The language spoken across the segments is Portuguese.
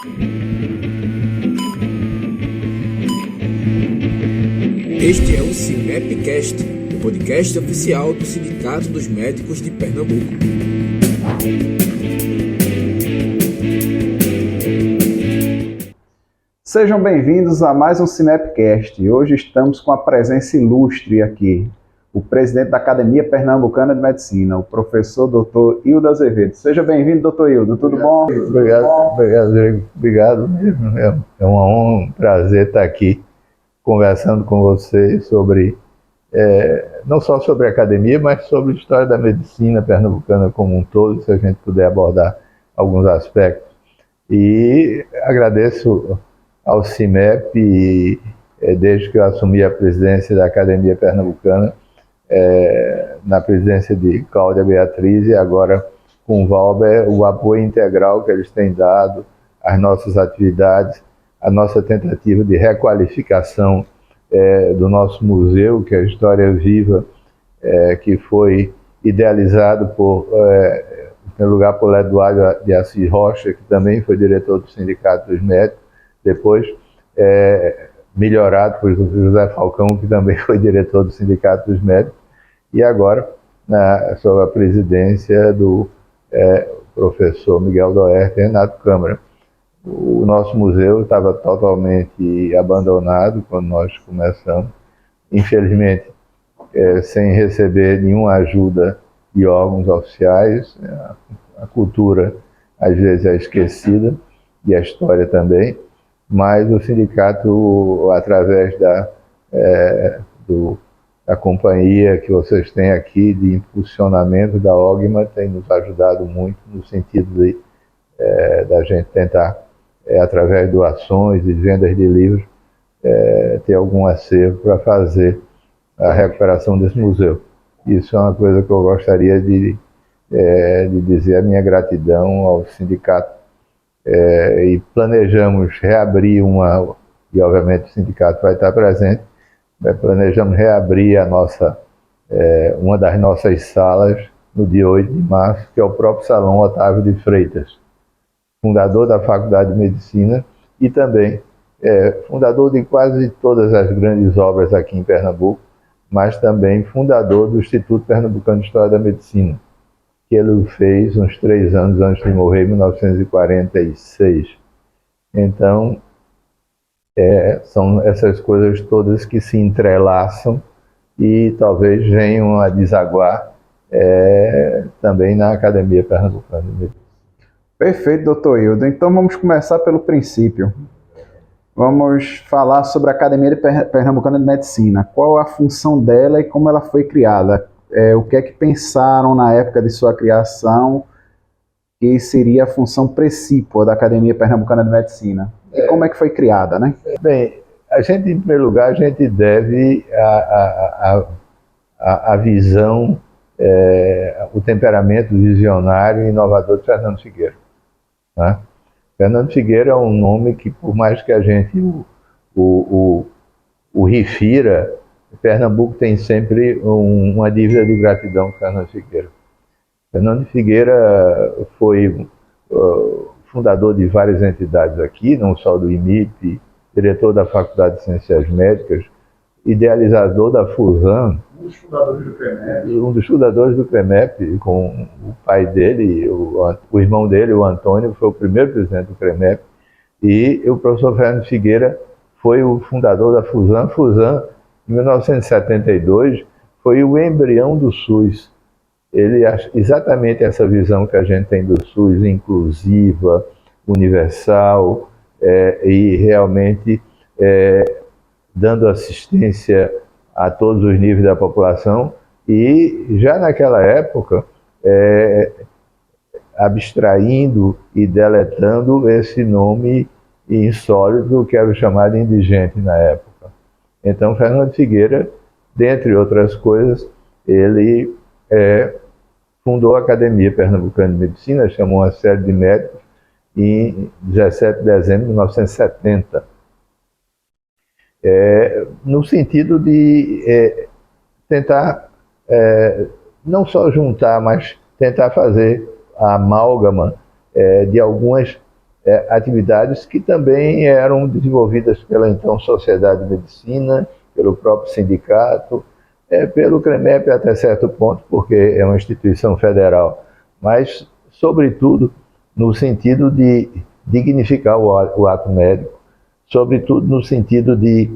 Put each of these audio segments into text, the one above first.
Este é o Cinepcast, o podcast oficial do Sindicato dos Médicos de Pernambuco. Sejam bem-vindos a mais um Cinepcast. Hoje estamos com a presença ilustre aqui, o presidente da Academia Pernambucana de Medicina, o professor Dr. Hildo Azevedo. Seja bem-vindo, Dr. Hildo. Tudo bom? Obrigado mesmo. É uma honra, um prazer estar aqui conversando com vocês sobre, não só sobre a academia, mas sobre a história da medicina pernambucana como um todo, se a gente puder abordar alguns aspectos. E agradeço ao CIMEP, desde que eu assumi a presidência da Academia Pernambucana, na presidência de Cláudia Beatriz e agora com o Valber, o apoio integral que eles têm dado às nossas atividades, a nossa tentativa de requalificação do nosso museu, que é a História Viva, que foi idealizado em primeiro lugar por Eduardo de Assis Rocha, que também foi diretor do Sindicato dos Médicos, depois melhorado por José Falcão, que também foi diretor do Sindicato dos Médicos, e agora sob a presidência do professor Miguel Doerter e Renato Câmara. O nosso museu estava totalmente abandonado quando nós começamos, infelizmente sem receber nenhuma ajuda de órgãos oficiais. A cultura às vezes é esquecida e a história também, mas o sindicato, através da companhia que vocês têm aqui de impulsionamento da OGMA, tem nos ajudado muito no sentido da gente tentar, através de doações e vendas de livros, ter algum acervo para fazer a recuperação desse museu. Isso é uma coisa que eu gostaria de dizer a minha gratidão ao sindicato. E planejamos reabrir e obviamente o sindicato vai estar presente, planejamos reabrir uma das nossas salas no dia 8 de março, que é o próprio Salão Otávio de Freitas, fundador da Faculdade de Medicina e também fundador de quase todas as grandes obras aqui em Pernambuco, mas também fundador do Instituto Pernambucano de História da Medicina, que ele fez uns 3 anos antes de morrer, em 1946. Então, são essas coisas todas que se entrelaçam e talvez venham a desaguar também na Academia Pernambucana de Medicina. Perfeito, doutor Hildo. Então vamos começar pelo princípio. Vamos falar sobre a Academia Pernambucana de Medicina. Qual a função dela e como ela foi criada? O que é que pensaram na época de sua criação que seria a função precípua da Academia Pernambucana de Medicina? E como é que foi criada, né? Bem, em primeiro lugar, a gente deve a visão, o temperamento visionário e inovador de Fernando Figueira. Né? Fernando Figueira é um nome que, por mais que a gente o refira, Pernambuco tem sempre uma dívida de gratidão com Fernando Figueira. Fernando Figueira foi fundador de várias entidades aqui, não só do IMIP, diretor da Faculdade de Ciências Médicas, idealizador da FUSAM, um dos fundadores do CREMEP, com o pai dele, o irmão dele, o Antônio, foi o primeiro presidente do CREMEP, e o professor Fernando Figueira foi o fundador da FUSAM. FUSAM, em 1972, foi o embrião do SUS. Ele exatamente essa visão que a gente tem do SUS, inclusiva, universal, e realmente dando assistência a todos os níveis da população, e já naquela época abstraindo e deletando esse nome insólito que era o chamado indigente na época. Então, Fernando Figueira, dentre outras coisas, ele fundou a Academia Pernambucana de Medicina, chamou uma série de médicos em 17 de dezembro de 1970. No sentido de tentar não só juntar, mas tentar fazer a amálgama de algumas atividades que também eram desenvolvidas pela então Sociedade de Medicina, pelo próprio sindicato, pelo CREMEP até certo ponto, porque é uma instituição federal, mas, sobretudo, no sentido de dignificar o ato médico, sobretudo no sentido de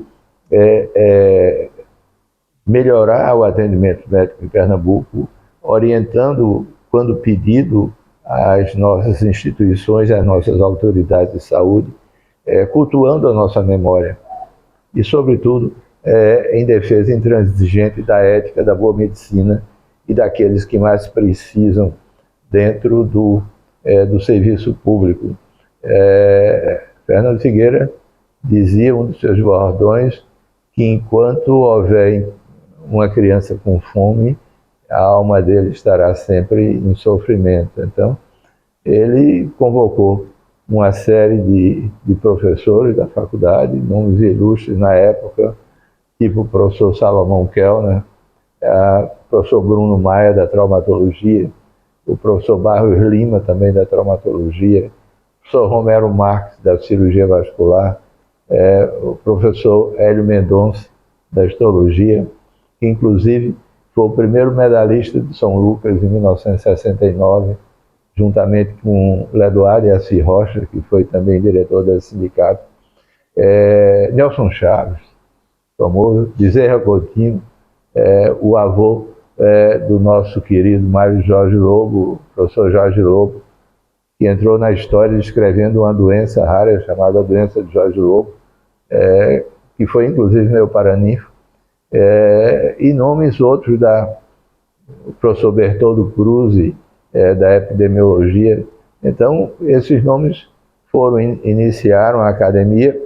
melhorar o atendimento médico em Pernambuco, orientando, quando pedido, as nossas instituições, as nossas autoridades de saúde, cultuando a nossa memória e, sobretudo, em defesa intransigente da ética, da boa medicina e daqueles que mais precisam dentro do serviço público. Fernando Figueira dizia, um dos seus bordões, que enquanto houver uma criança com fome, a alma dele estará sempre em sofrimento. Então, ele convocou uma série de professores da faculdade, nomes ilustres na época, tipo o professor Salomão Kellner, o professor Bruno Maia, da traumatologia, o professor Barros Lima, também da traumatologia, o professor Romero Marques, da cirurgia vascular, o professor Hélio Mendonça, da histologia, que inclusive foi o primeiro medalhista de São Lucas em 1969, juntamente com Leduardo Assis Rocha, que foi também diretor desse sindicato, Nelson Chaves, famoso, Bezerra Coutinho, o avô do nosso querido Mário Jorge Lobo, professor Jorge Lobo, que entrou na história descrevendo uma doença rara chamada doença de Jorge Lobo, que foi inclusive meu paraninfo, e nomes outros o professor Bertoldo Cruz, da epidemiologia. Então, esses nomes iniciaram a academia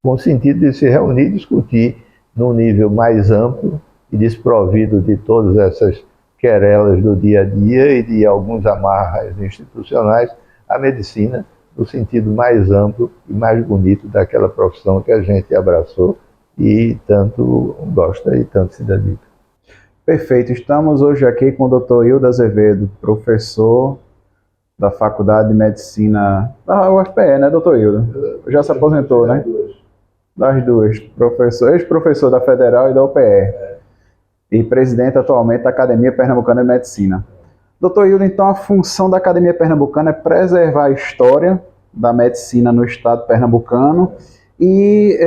com o sentido de se reunir e discutir num nível mais amplo e desprovido de todas essas querelas do dia a dia e de alguns amarras institucionais, a medicina no sentido mais amplo e mais bonito daquela profissão que a gente abraçou e tanto gosta e tanto se dedica. Perfeito. Estamos hoje aqui com o Dr. Hildo Azevedo, professor da Faculdade de Medicina da UFPE, né, Dr. Hildo? Já se aposentou, né? Das duas. Ex-professor da Federal e da UPE. E presidente atualmente da Academia Pernambucana de Medicina. Dr. Hildo, então a função da Academia Pernambucana é preservar a história da medicina no estado pernambucano e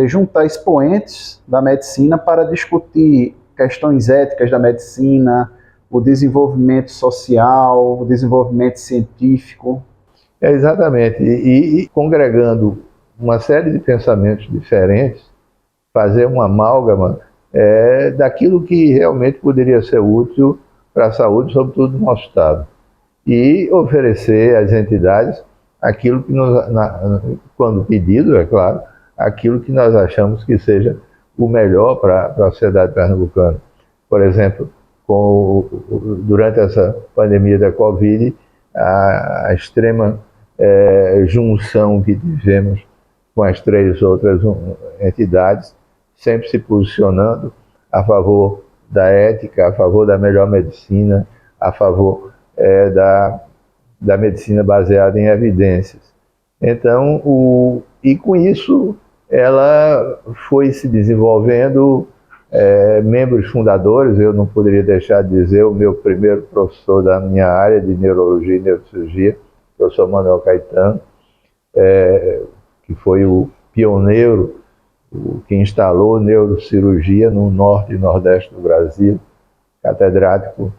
juntar expoentes da medicina para discutir questões éticas da medicina, o desenvolvimento social, o desenvolvimento científico. Exatamente. E congregando uma série de pensamentos diferentes, fazer uma amálgama daquilo que realmente poderia ser útil para a saúde, sobretudo no nosso estado. E oferecer às entidades aquilo que, quando pedido, é claro, aquilo que nós achamos que seja o melhor para a sociedade pernambucana. Por exemplo, durante essa pandemia da Covid, a extrema junção que tivemos com as 3 outras entidades, sempre se posicionando a favor da ética, a favor da melhor medicina, a favor da medicina baseada em evidências. Então, e com isso, ela foi se desenvolvendo, membros fundadores, eu não poderia deixar de dizer o meu primeiro professor da minha área de neurologia e neurocirurgia, o professor Manuel Caetano, que foi o pioneiro, que instalou neurocirurgia no norte e nordeste do Brasil, catedrático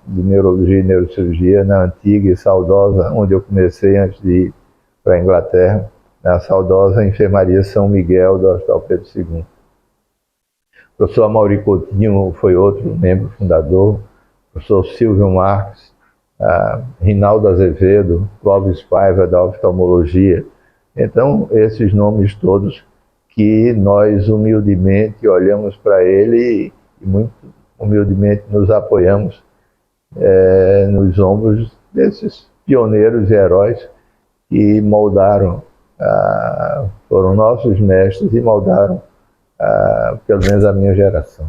de neurologia e neurocirurgia na antiga e saudosa, onde eu comecei antes de ir para a Inglaterra, na saudosa Enfermaria São Miguel do Hospital Pedro II. O professor Amaury Coutinho foi outro membro fundador, o professor Silvio Marques, Rinaldo Azevedo, Clóvis Paiva da oftalmologia. Então, esses nomes todos que nós humildemente olhamos para ele e muito humildemente nos apoiamos nos ombros desses pioneiros e heróis que moldaram, foram nossos mestres e moldaram pelo menos a minha geração.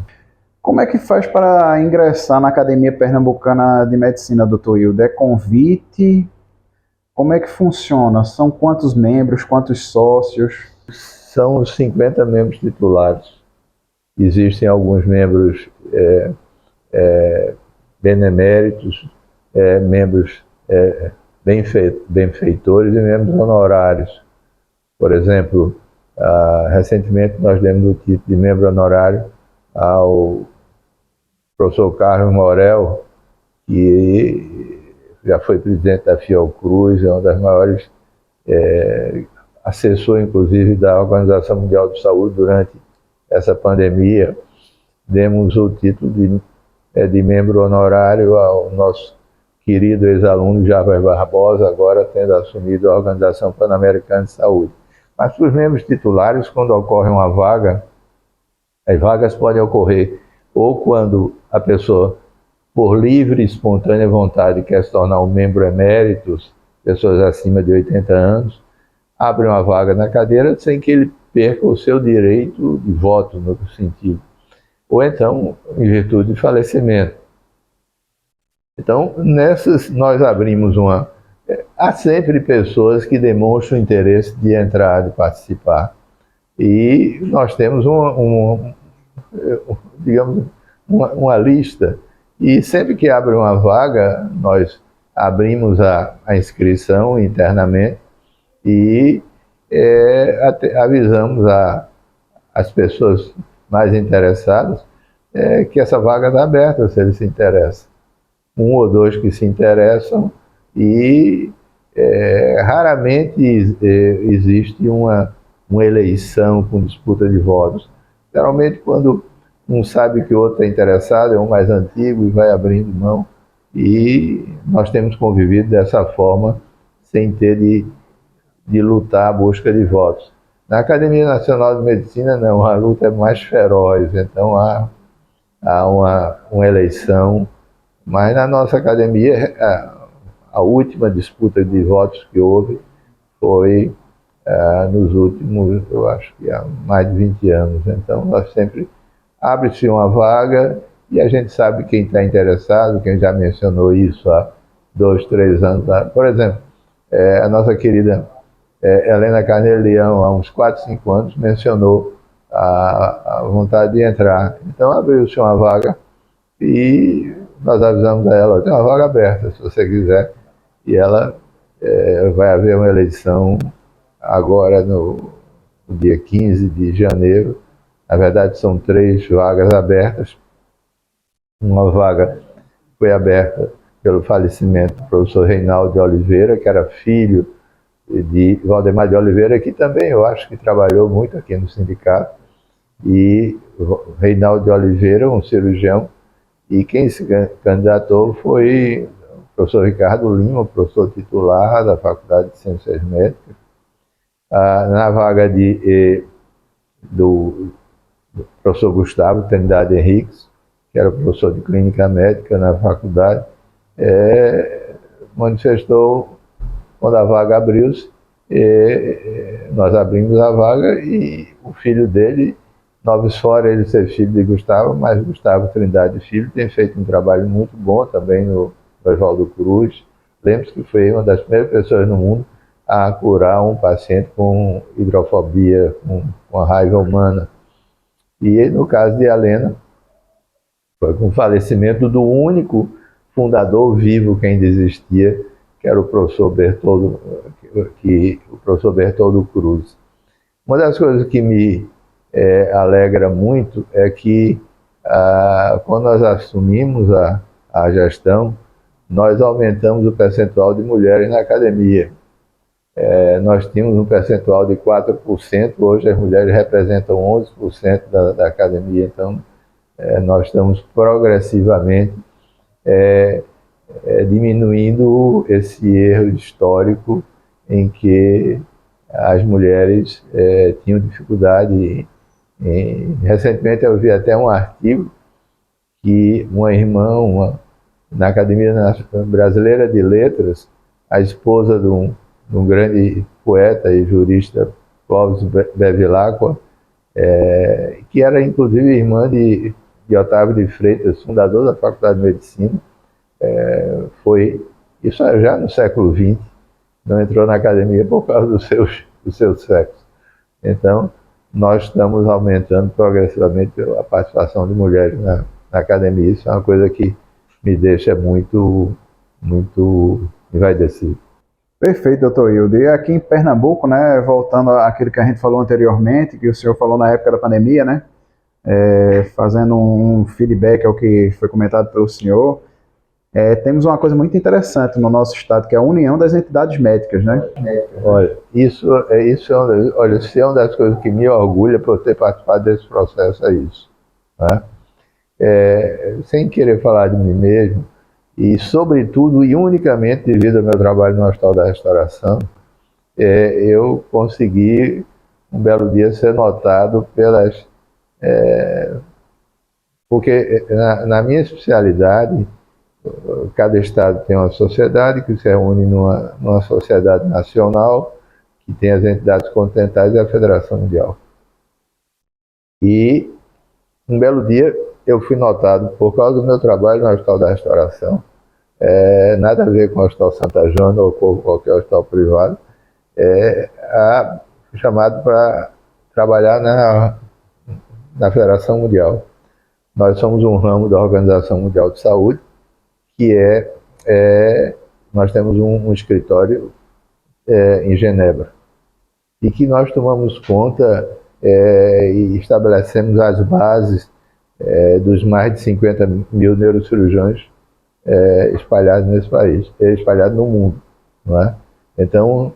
Como é que faz para ingressar na Academia Pernambucana de Medicina, Dr. Hildo? É convite? Como é que funciona? São quantos membros, quantos sócios? São os 50 membros titulares. Existem alguns membros beneméritos, membros benfeitores e membros honorários. Por exemplo, recentemente nós demos o título de membro honorário ao professor Carlos Morel, que já foi presidente da Fiocruz, é uma das maiores, assessor inclusive da Organização Mundial de Saúde durante essa pandemia. Demos o título de membro honorário ao nosso querido ex-aluno Jarbas Barbosa, agora tendo assumido a Organização Pan-Americana de Saúde. Mas para os membros titulares, quando ocorre uma vaga, as vagas podem ocorrer ou quando a pessoa, por livre e espontânea vontade, quer se tornar um membro eméritus, pessoas acima de 80 anos, abre uma vaga na cadeira sem que ele perca o seu direito de voto, no sentido. Ou então, em virtude de falecimento. Então, nessas, nós abrimos uma... Há sempre pessoas que demonstram interesse de entrar, de participar. E nós temos digamos, uma lista. E sempre que abre uma vaga, nós abrimos a inscrição internamente e avisamos as pessoas mais interessadas que essa vaga está aberta, se eles se interessam. Um ou dois que se interessam e raramente existe uma eleição com disputa de votos. Geralmente, quando um sabe que o outro é interessado, é um mais antigo e vai abrindo mão. E nós temos convivido dessa forma, sem ter de lutar à busca de votos. Na Academia Nacional de Medicina, não, a luta é mais feroz, então há uma eleição. Mas na nossa academia, a última disputa de votos que houve foi nos últimos, eu acho que há mais de 20 anos. Então, nós sempre abre-se uma vaga e a gente sabe quem está interessado, quem já mencionou isso há 2, 3 anos. Por exemplo, a nossa querida Helena Carneiro Leão, há uns 4, 5 anos, mencionou a vontade de entrar. Então, abriu-se uma vaga e nós avisamos a ela, tem uma vaga aberta, se você quiser. E ela vai haver uma eleição agora no dia 15 de janeiro. Na verdade, são 3 vagas abertas. Uma vaga foi aberta pelo falecimento do professor Reinaldo de Oliveira, que era filho de Valdemar de Oliveira, que também eu acho que trabalhou muito aqui no sindicato. E Reinaldo de Oliveira, um cirurgião, e quem se candidatou foi o professor Ricardo Lima, professor titular da Faculdade de Ciências Médicas. Na vaga do professor Gustavo Trindade Henriques, que era professor de clínica médica na faculdade, manifestou quando a vaga abriu-se, nós abrimos a vaga e o filho dele, Noves fora ele ser filho de Gustavo, mas Gustavo Trindade Filho tem feito um trabalho muito bom também no Oswaldo Cruz. Lembre-se que foi uma das primeiras pessoas no mundo a curar um paciente com hidrofobia, com a raiva humana. E no caso de Helena, foi com o falecimento do único fundador vivo que ainda existia, que era o professor Bertoldo Cruz. Uma das coisas que me alegra muito é que quando nós assumimos a gestão, nós aumentamos o percentual de mulheres na academia. Nós tínhamos um percentual de 4%, hoje as mulheres representam 11% da academia, então nós estamos progressivamente diminuindo esse erro histórico em que as mulheres tinham dificuldade. Recentemente eu vi até um artigo que uma irmã, na Academia Brasileira de Letras, a esposa de um grande poeta e jurista, Clóvis Bevilacqua, que era inclusive irmã de Otávio de Freitas, fundador da Faculdade de Medicina, foi isso já no século XX, não entrou na academia por causa do seu sexo. Então, nós estamos aumentando progressivamente a participação de mulheres na academia. Isso é uma coisa que me deixa muito envaidecido. Perfeito, doutor Hildo. E aqui em Pernambuco, né, voltando àquilo que a gente falou anteriormente, que o senhor falou na época da pandemia, né, fazendo um feedback ao que foi comentado pelo senhor, temos uma coisa muito interessante no nosso estado, que é a união das entidades médicas, né? Olha, isso é uma das coisas que me orgulha por ter participado desse processo, é isso. Né? Sem querer falar de mim mesmo, e sobretudo e unicamente devido ao meu trabalho no Hospital da Restauração, eu consegui um belo dia ser notado porque na minha especialidade, cada estado tem uma sociedade que se reúne numa sociedade nacional, que tem as entidades continentais e a Federação Mundial. E um belo dia eu fui notado, por causa do meu trabalho no Hospital da Restauração, nada a ver com o Hospital Santa Joana ou com qualquer hospital privado, fui chamado para trabalhar na Federação Mundial. Nós somos um ramo da Organização Mundial de Saúde, que nós temos um escritório em Genebra, e que nós tomamos conta e estabelecemos as bases dos mais de 50 mil neurocirurgiões espalhados nesse país, espalhados no mundo. Não é? Então,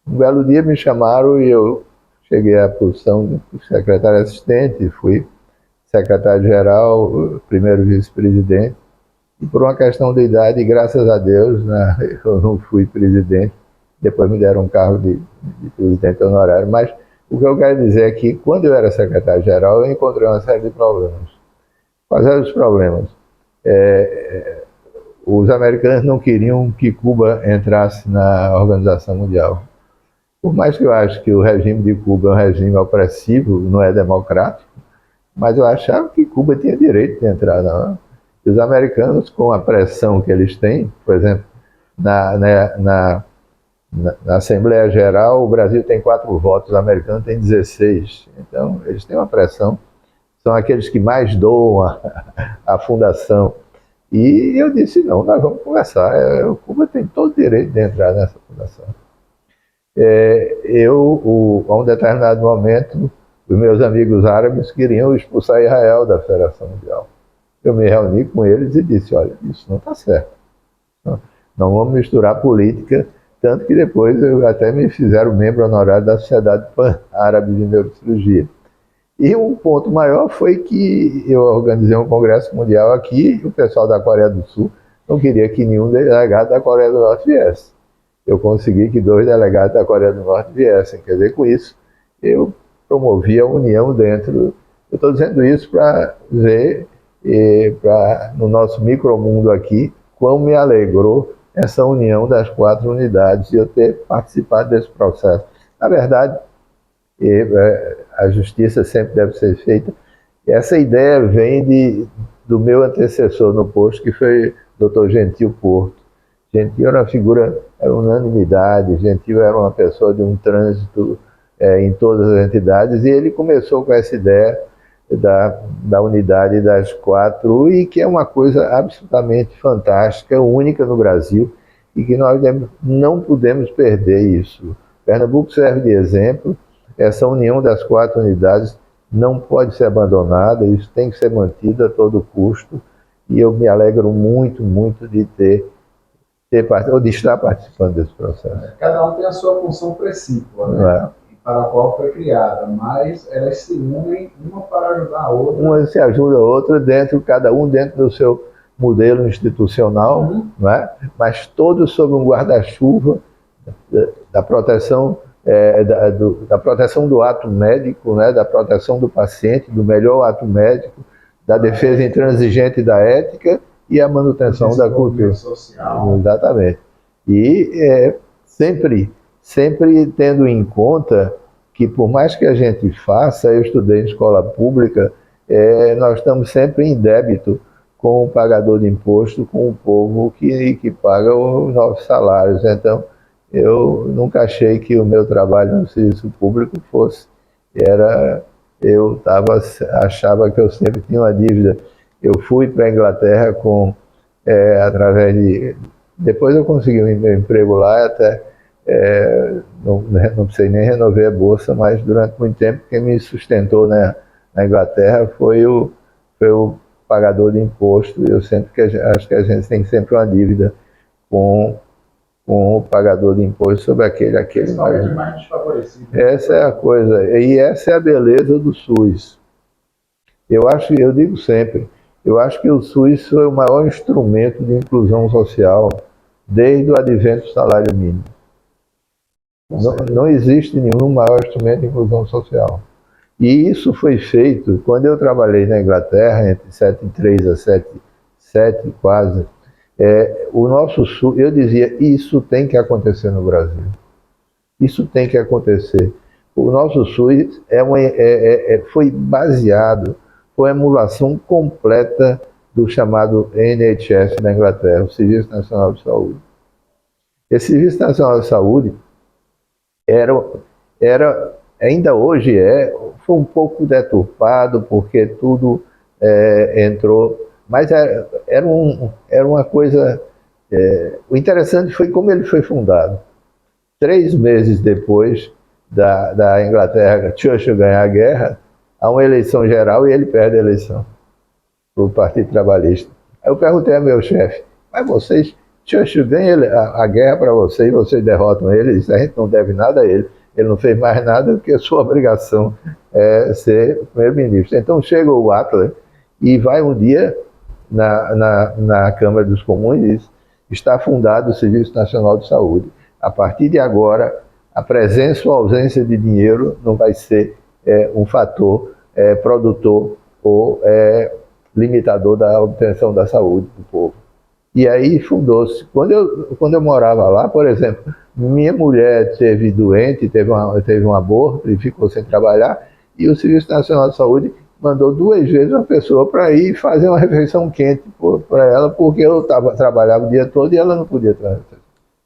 um belo dia me chamaram e eu cheguei à posição de secretário assistente, fui secretário-geral, primeiro vice-presidente, e por uma questão de idade, graças a Deus, né, eu não fui presidente, depois me deram um cargo de presidente honorário, mas o que eu quero dizer é que, quando eu era secretário-geral, eu encontrei uma série de problemas. Quais eram os problemas? Os americanos não queriam que Cuba entrasse na Organização Mundial. Por mais que eu acho que o regime de Cuba é um regime opressivo, não é democrático, mas eu achava que Cuba tinha direito de entrar, não. E os americanos, com a pressão que eles têm, por exemplo, na Assembleia Geral, o Brasil tem 4 votos, os americanos têm 16. Então, eles têm uma pressão. São aqueles que mais doam a fundação. E eu disse, não, nós vamos conversar. Cuba tem todo o direito de entrar nessa fundação. A um determinado momento, os meus amigos árabes queriam expulsar Israel da Federação Mundial. Eu me reuni com eles e disse, olha, isso não está certo. Não vamos misturar política, tanto que depois até me fizeram membro honorário da Sociedade Pan-Árabe de Neurocirurgia. E um ponto maior foi que eu organizei um congresso mundial aqui e o pessoal da Coreia do Sul não queria que nenhum delegado da Coreia do Norte viesse. Eu consegui que 2 delegados da Coreia do Norte viessem. Quer dizer, com isso, eu promovi a união dentro. Eu estou dizendo isso para ver, no nosso micromundo aqui, quão me alegrou essa união das 4 unidades e eu ter participado desse processo. Na verdade, a justiça sempre deve ser feita. Essa ideia vem do meu antecessor no posto, que foi o Dr. Gentil Porto. Gentil era uma figura, era unanimidade, Gentil era uma pessoa de um trânsito em todas as entidades, e ele começou com essa ideia da unidade das 4, e que é uma coisa absolutamente fantástica, única no Brasil, e que nós não podemos perder isso. Pernambuco serve de exemplo, essa união das 4 unidades não pode ser abandonada, isso tem que ser mantido a todo custo, e eu me alegro muito, muito de de estar participando desse processo. Cada um tem a sua função precípua, né? Para a qual foi criada, mas elas se unem uma para ajudar a outra. Uma se ajuda a outra, cada um dentro do seu modelo institucional, né? Mas todos sob um guarda-chuva da proteção, da proteção do ato médico, né? Da proteção do paciente, do melhor ato médico, da defesa intransigente da ética e a manutenção da cultura social. Exatamente. E sempre tendo em conta que, por mais que a gente faça, eu estudei em escola pública, nós estamos sempre em débito com o pagador de imposto, com o povo que paga os nossos salários. Então, eu nunca achei que o meu trabalho no serviço público fosse. Achava que eu sempre tinha uma dívida. Eu fui para a Inglaterra através de... Depois eu consegui um meu emprego lá, até não precisei nem renovar a bolsa, mas durante muito tempo quem me sustentou na Inglaterra foi o pagador de imposto. Eu acho que a gente tem sempre uma dívida com o pagador de imposto sobre aquele mais desfavorecido. Essa é a coisa, e essa é a beleza do SUS. Eu digo sempre, eu acho que o SUS foi o maior instrumento de inclusão social desde o advento do salário mínimo. Não existe nenhum maior instrumento de inclusão social. E isso foi feito quando eu trabalhei na Inglaterra, entre 73 a 77 quase. O nosso SUS, eu dizia, isso tem que acontecer no Brasil. Isso tem que acontecer. O nosso SUS foi baseado, foi uma emulação completa do chamado NHS da Inglaterra, o Serviço Nacional de Saúde. Esse Serviço Nacional de Saúde ainda hoje foi um pouco deturpado, porque tudo entrou, mas era uma coisa... o interessante foi como ele foi fundado. 3 meses depois da Inglaterra, Churchill ganhar a guerra, há uma eleição geral e ele perde a eleição para o Partido Trabalhista. Aí eu perguntei ao meu chefe, mas Churchill ganha a guerra para vocês e vocês derrotam ele? Ele disse, a gente não deve nada a ele. Ele não fez mais nada do que a sua obrigação ser primeiro-ministro. Então chega o Attlee e vai um dia na Câmara dos Comuns e diz, está fundado o Serviço Nacional de Saúde. A partir de agora, a presença ou ausência de dinheiro não vai ser um fator produtor ou limitador da obtenção da saúde do povo. E aí fundou-se. Quando eu morava lá, por exemplo, minha mulher teve doente, teve um aborto e ficou sem trabalhar, e o Serviço Nacional de Saúde mandou 2 vezes uma pessoa para ir fazer uma refeição quente para ela, porque eu trabalhava o dia todo e ela não podia trabalhar.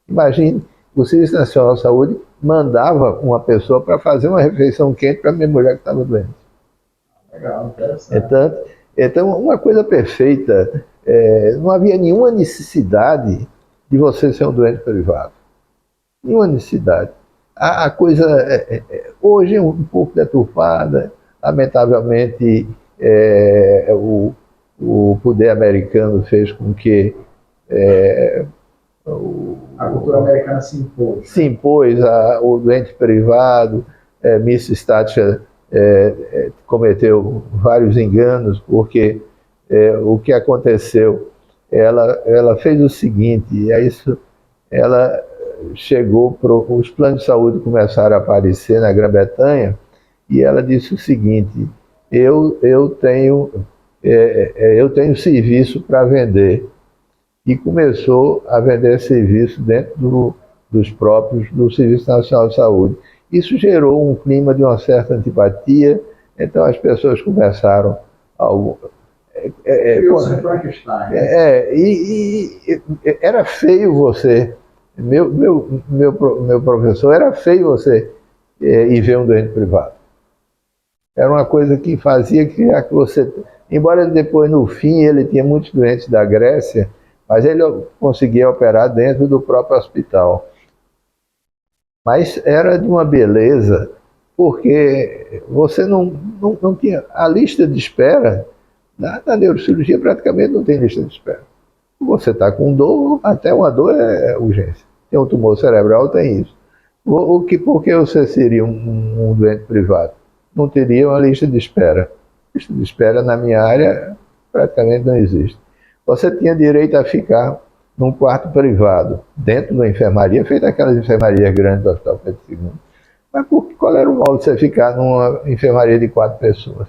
Imagine, o Serviço Nacional de Saúde mandava uma pessoa para fazer uma refeição quente para minha mulher que estava doente. Legal, interessante. Então, uma coisa perfeita, não havia nenhuma necessidade de você ser um doente privado. Nenhuma necessidade. A coisa hoje é um pouco deturpada, lamentavelmente o poder americano fez com que a cultura americana se impôs. Se impôs o doente privado. Miss Thatcher cometeu vários enganos, porque o que aconteceu, ela fez o seguinte, ela chegou, os planos de saúde começaram a aparecer na Grã-Bretanha, e ela disse o seguinte, eu tenho serviço para vender. E começou a vender serviço dentro do Serviço Nacional de Saúde. Isso gerou um clima de uma certa antipatia, então as pessoas começaram a... Criou-se Frankenstein. Era feio você... Meu professor, era feio você ir ver um doente privado. Era uma coisa que fazia que você... Embora depois, no fim, ele tinha muitos doentes da Grécia, mas ele conseguia operar dentro do próprio hospital. Mas era de uma beleza, porque você não tinha... A lista de espera, na neurocirurgia praticamente não tem lista de espera. Você está com dor, até uma dor é urgência. Tem um tumor cerebral, tem isso. Por que você seria um doente privado? Não teria uma lista de espera. Lista de espera na minha área praticamente não existe. Você tinha direito a ficar num quarto privado, dentro da enfermaria, feita aquelas enfermarias grandes do Hospital Pedro II. Mas qual era o mal de você ficar numa enfermaria de 4 pessoas?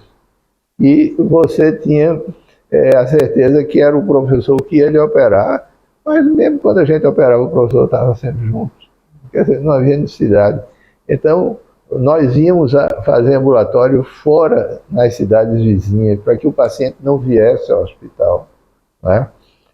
E você tinha a certeza que era o professor que ia lhe operar, mas mesmo quando a gente operava, o professor estava sempre junto. Quer dizer, não havia necessidade. Então, nós íamos fazer ambulatório fora, nas cidades vizinhas, para que o paciente não viesse ao hospital. Não é?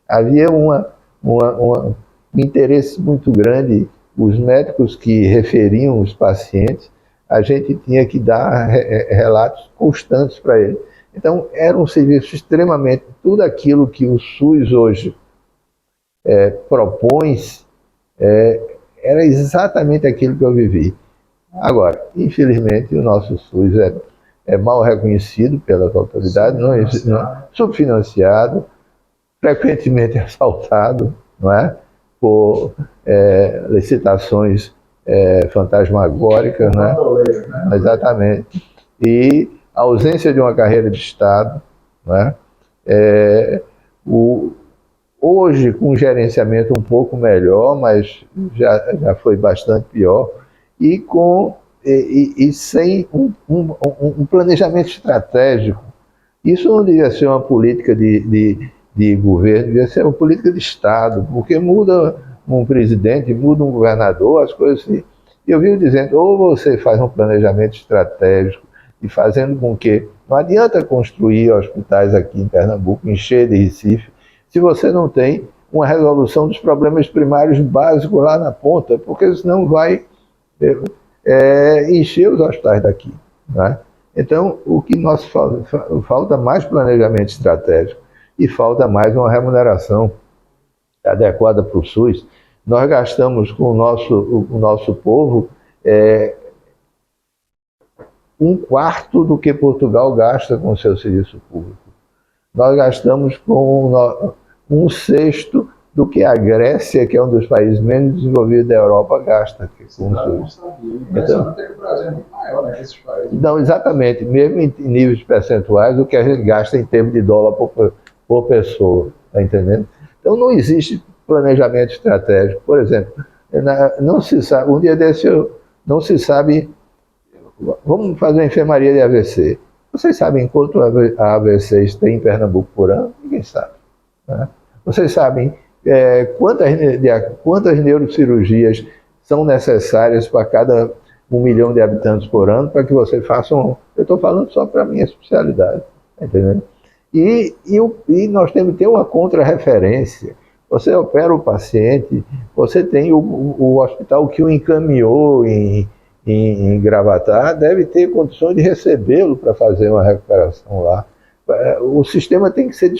Havia um interesse muito grande. os médicos que referiam os pacientes, a gente tinha que dar relatos constantes para ele. Então, era um serviço extremamente... Tudo aquilo que o SUS hoje propõe, era exatamente aquilo que eu vivi. Agora, infelizmente, o nosso SUS é mal reconhecido pelas autoridades, subfinanciado, frequentemente assaltado, não é? Por licitações fantasmagóricas, né? Exatamente. E a ausência de uma carreira de Estado, né? Hoje, com um gerenciamento um pouco melhor, mas já foi bastante pior, e sem um planejamento estratégico. Isso não devia ser uma política de governo, devia ser uma política de Estado, porque muda um presidente, muda um governador, as coisas assim. Eu vivo dizendo, ou você faz um planejamento estratégico e fazendo com que... Não adianta construir hospitais aqui em Pernambuco, encher de Recife, se você não tem uma resolução dos problemas primários básicos lá na ponta, porque senão vai encher os hospitais daqui, né? Então, o que nós falta mais planejamento estratégico e falta mais uma remuneração adequada para o SUS. Nós gastamos com o nosso povo um quarto do que Portugal gasta com o seu serviço público. Nós gastamos com um sexto do que a Grécia, que é um dos países menos desenvolvidos da Europa, gasta com o SUS. Então, até que o Brasil é muito maior, né, que esses países. Não, exatamente. Mesmo em níveis percentuais, o que a gente gasta em termos de dólar por pessoa, está entendendo? Então não existe planejamento estratégico. Por exemplo, não se sabe, um dia desse não se sabe, vamos fazer uma enfermaria de AVC. Vocês sabem quanto AVCs tem em Pernambuco por ano? Ninguém sabe, né? Vocês sabem quantas neurocirurgias são necessárias para cada 1 milhão de habitantes por ano, para que você faça eu estou falando só para a minha especialidade, tá entendendo? E nós temos que ter uma contra-referência. Você opera o paciente, você tem o hospital que o encaminhou em Gravatá, deve ter condições de recebê-lo para fazer uma recuperação lá. O sistema tem que ser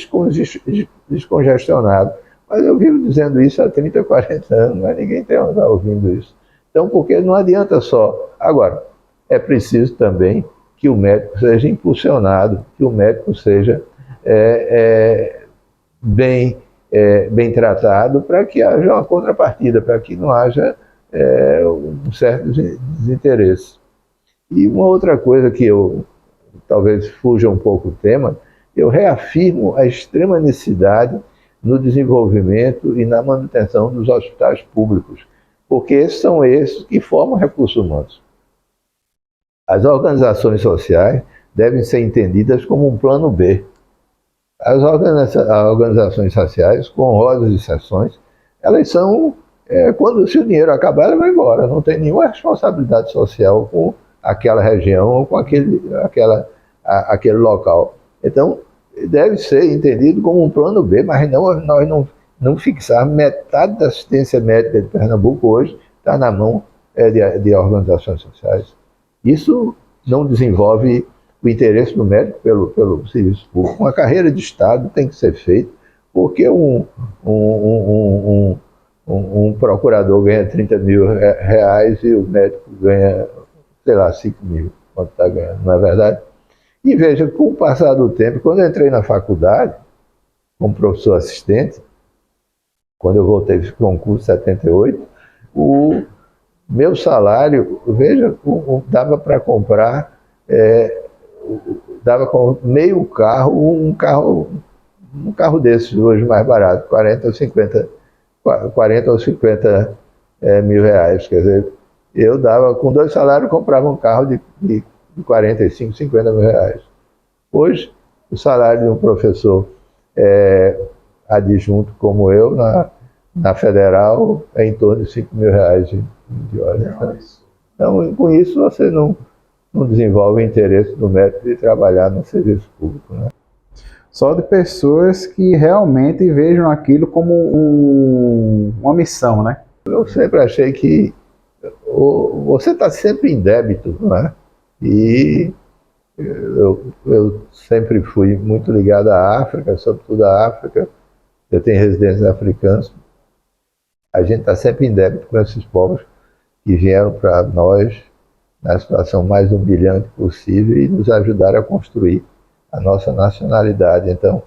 descongestionado. Mas eu vivo dizendo isso há 30, 40 anos, mas ninguém está ouvindo isso. Então, porque não adianta só. Agora, é preciso também que o médico seja impulsionado, que o médico seja bem tratado, para que haja uma contrapartida, para que não haja um certo desinteresse. E uma outra coisa que eu talvez fuja um pouco o tema, eu reafirmo a extrema necessidade no desenvolvimento e na manutenção dos hospitais públicos, porque são esses que formam recursos humanos. As organizações sociais devem ser entendidas como um plano B. As organizações sociais, com honrosas exceções, elas são, se o dinheiro acabar, ela vai embora, não tem nenhuma responsabilidade social com aquela região ou com aquele local. Então, deve ser entendido como um plano B, mas nós não fixar metade da assistência médica de Pernambuco hoje está na mão de organizações sociais. Isso não desenvolve o interesse do médico pelo serviço público. Uma carreira de Estado tem que ser feita, porque um procurador ganha 30 mil reais e o médico ganha, sei lá, 5 mil, quanto está ganhando, não é verdade? E veja, com o passar do tempo, quando eu entrei na faculdade, como professor assistente, quando eu voltei para o concurso em 78, o meu salário, veja, dava para comprar, dava com meio carro, um carro desses hoje mais barato, 40 ou 50 mil reais. Quer dizer, eu dava, com 2 salários, comprava um carro de 45, 50 mil reais. Hoje, o salário de um professor adjunto como eu, na Federal, é em torno de 5 mil reais de hora. Então, com isso, você não desenvolve o interesse do médico de trabalhar no serviço público, né? Só de pessoas que realmente vejam aquilo como uma missão, né? Eu sempre achei que você está sempre em débito, não é? E eu sempre fui muito ligado à África, sobretudo à África. Eu tenho residências africanas. A gente está sempre em débito com esses povos que vieram para nós na situação mais humilhante possível e nos ajudaram a construir a nossa nacionalidade. Então,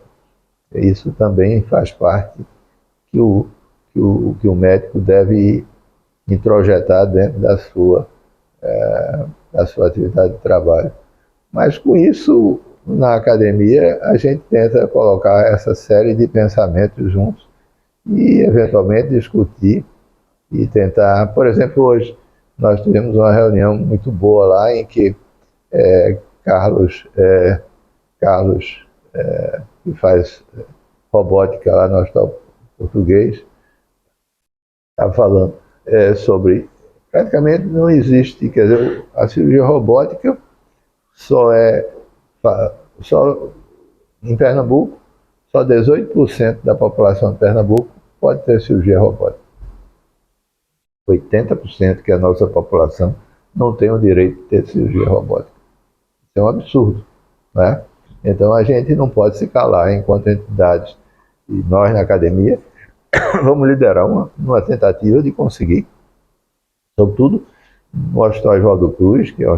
isso também faz parte que o médico deve introjetar dentro da sua atividade de trabalho. Mas com isso, na academia, a gente tenta colocar essa série de pensamentos juntos e, eventualmente, discutir e tentar... Por exemplo, hoje nós tivemos uma reunião muito boa lá em que Carlos, que faz robótica lá no Hospital Português, está falando sobre... Praticamente não existe, quer dizer, a cirurgia robótica só em Pernambuco, só 18% da população de Pernambuco pode ter cirurgia robótica. 80% que é a nossa população não tem o direito de ter cirurgia robótica. Isso é um absurdo, né? Então a gente não pode se calar enquanto entidades, e nós na academia vamos liderar uma tentativa de conseguir, sobretudo no Hospital Oswaldo Cruz, que é um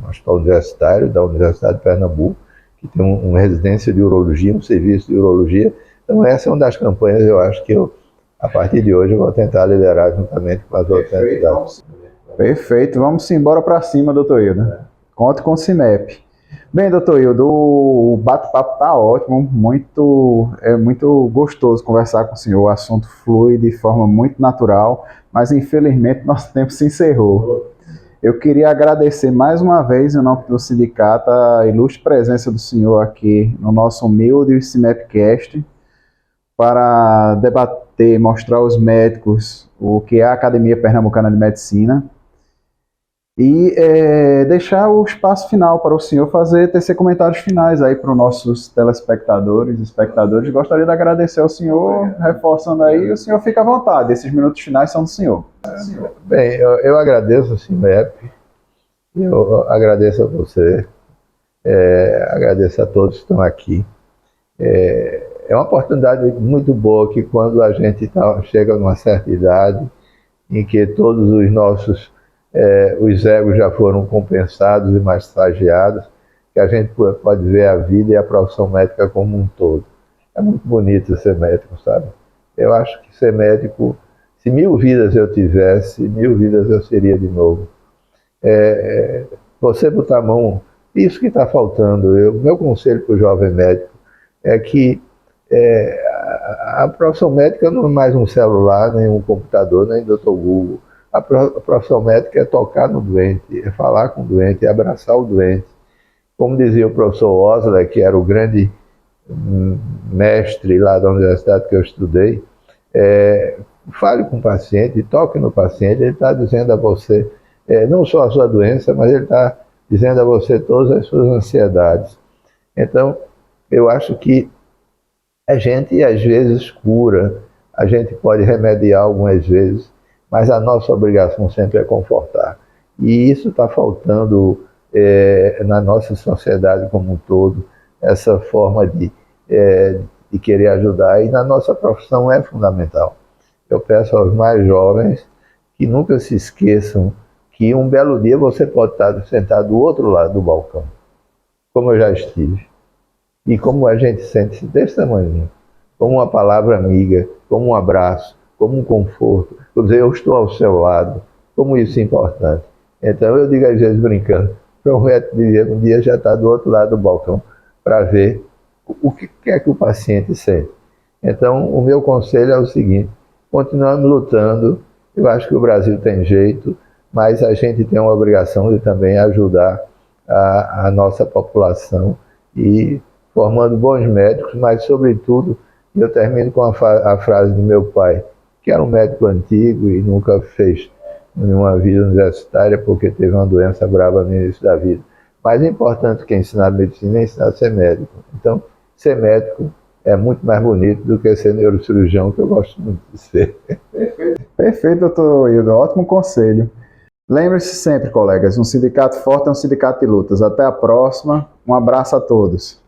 hospital universitário da Universidade de Pernambuco, que tem uma residência de urologia, um serviço de urologia. Então essa é uma das campanhas, eu acho que a partir de hoje eu vou tentar liderar juntamente com as outras entidades. Perfeito, vamos embora para cima, doutor Hildo. Conte com o CIMEP. Bem, doutor Hildo, o bate-papo está ótimo, é muito gostoso conversar com o senhor, o assunto flui de forma muito natural, mas infelizmente nosso tempo se encerrou. Eu queria agradecer mais uma vez, em nome do sindicato, a ilustre presença do senhor aqui no nosso humilde CIMEPcast, para debater, mostrar aos médicos o que é a Academia Pernambucana de Medicina e deixar o espaço final para o senhor tecer comentários finais aí para os nossos telespectadores, espectadores. Gostaria de agradecer ao senhor, reforçando aí, o senhor fica à vontade, esses minutos finais são do senhor. Bem, eu agradeço o CIMEP, eu agradeço a você, agradeço a todos que estão aqui. É uma oportunidade muito boa que quando a gente chega numa certa idade, em que todos os nossos os egos já foram compensados e massageados, que a gente pode ver a vida e a profissão médica como um todo. É muito bonito ser médico, sabe? Eu acho que ser médico, se 1000 vidas eu tivesse, 1000 vidas eu seria de novo. Você botar a mão, isso que está faltando. Meu conselho para o jovem médico é que a profissão médica não é mais um celular, nem um computador, nem Dr. Google. A profissão médica é tocar no doente, é falar com o doente, é abraçar o doente. Como dizia o professor Osler, que era o grande mestre lá da universidade que eu estudei, fale com o paciente, toque no paciente, ele está dizendo a você, não só a sua doença, mas ele está dizendo a você todas as suas ansiedades. Então, eu acho que a gente às vezes cura, a gente pode remediar algumas vezes, mas a nossa obrigação sempre é confortar. E isso está faltando na nossa sociedade como um todo, essa forma de querer ajudar, e na nossa profissão é fundamental. Eu peço aos mais jovens que nunca se esqueçam que um belo dia você pode estar sentado do outro lado do balcão, como eu já estive. E como a gente sente-se desse tamanho, como uma palavra amiga, como um abraço, como um conforto, quer dizer, eu estou ao seu lado, como isso é importante. Então eu digo às vezes brincando, prometo dizer um dia já está do outro lado do balcão para ver o que é que o paciente sente. Então o meu conselho é o seguinte, continuamos lutando, eu acho que o Brasil tem jeito, mas a gente tem uma obrigação de também ajudar a nossa população e formando bons médicos, mas sobretudo, eu termino com a frase do meu pai, que era um médico antigo e nunca fez nenhuma vida universitária porque teve uma doença brava no início da vida. Mais importante que ensinar medicina é ensinar a ser médico. Então, ser médico é muito mais bonito do que ser neurocirurgião, que eu gosto muito de ser. Perfeito, doutor Hildo. Ótimo conselho. Lembre-se sempre, colegas, um sindicato forte é um sindicato de lutas. Até a próxima. Um abraço a todos.